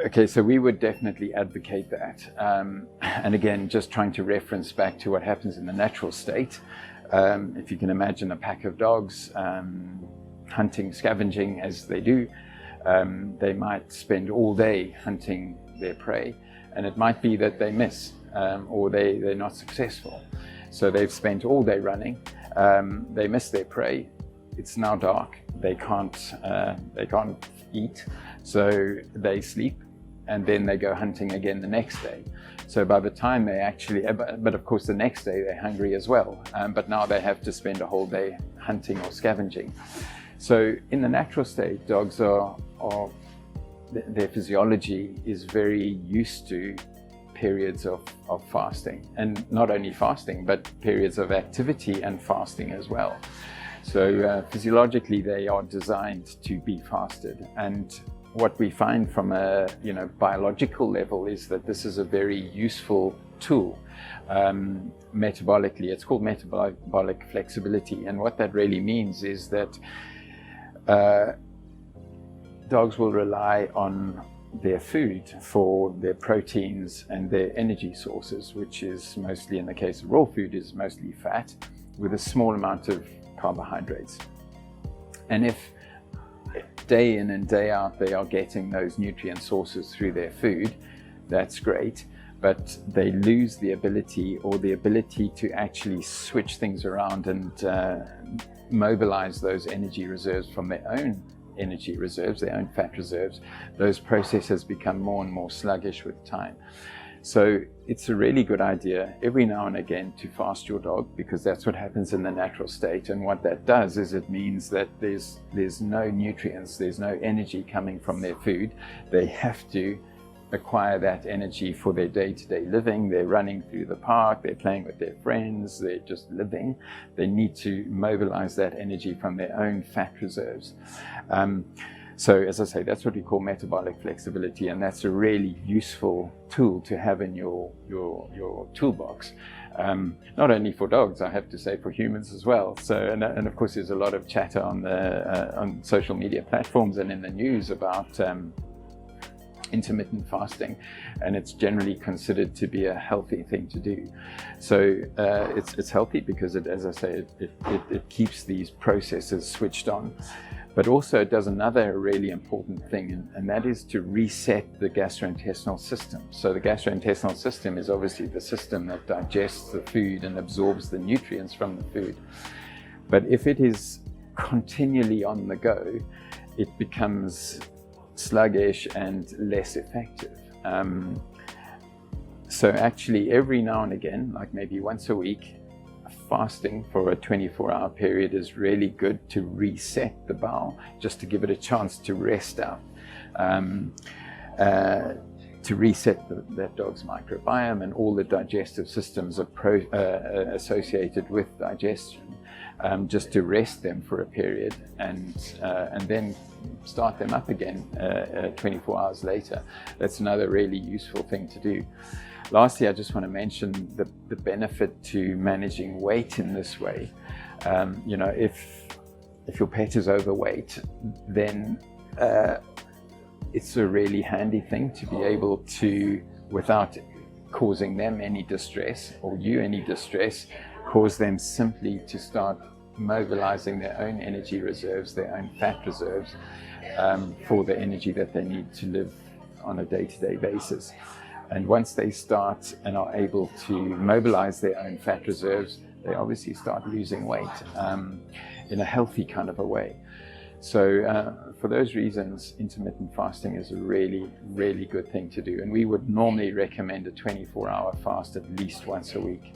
Okay, so we would definitely advocate that. And again, just trying to reference back to what happens in the natural state. If you can imagine a pack of dogs hunting, scavenging as they do, they might spend all day hunting their prey, and it might be that they miss or they're not successful. So they've spent all day running, they miss their prey, it's now dark, they can't eat, so they sleep, and then they go hunting again the next day. So by the time they actually, but of course the next day they're hungry as well, but now they have to spend a whole day hunting or scavenging. So in the natural state, dogs their physiology is very used to periods of fasting, and not only fasting, but periods of activity and fasting as well. So physiologically they are designed to be fasted, and what we find from a biological level is that this is a very useful tool metabolically. It's called metabolic flexibility, and what that really means is that dogs will rely on their food for their proteins and their energy sources, which is mostly, in the case of raw food, is mostly fat with a small amount of carbohydrates. And if day in and day out they are getting those nutrient sources through their food, that's great, but they lose the ability to actually switch things around and mobilize those energy reserves from their own energy reserves, their own fat reserves. Those processes become more and more sluggish with time. So it's a really good idea every now and again to fast your dog, because that's what happens in the natural state. And what that does is it means that there's no nutrients, there's no energy coming from their food. They have to acquire that energy for their day-to-day living. They're running through the park, they're playing with their friends, they're just living. They need to mobilize that energy from their own fat reserves. So as I say, that's what we call metabolic flexibility, and that's a really useful tool to have in your toolbox. Not only for dogs, I have to say, for humans as well. So, and of course, there's a lot of chatter on social media platforms and in the news about intermittent fasting, and it's generally considered to be a healthy thing to do. So it's healthy because it, as I say, it keeps these processes switched on. But also it does another really important thing, and that is to reset the gastrointestinal system. So the gastrointestinal system is obviously the system that digests the food and absorbs the nutrients from the food. But if it is continually on the go, it becomes sluggish and less effective. So actually every now and again, like maybe once a week, fasting for a 24-hour period is really good to reset the bowel, just to give it a chance to rest out, to reset that dog's microbiome and all the digestive systems associated with digestion, just to rest them for a period and then start them up again 24 hours later. That's another really useful thing to do. Lastly, I just want to mention the benefit to managing weight in this way. If your pet is overweight, then it's a really handy thing to be able to, without causing them any distress or you any distress, cause them simply to start mobilizing their own energy reserves, their own fat reserves, for the energy that they need to live on a day-to-day basis. And once they start and are able to mobilize their own fat reserves, they obviously start losing weight in a healthy kind of a way. So for those reasons, intermittent fasting is a really, really good thing to do. And we would normally recommend a 24-hour fast at least once a week.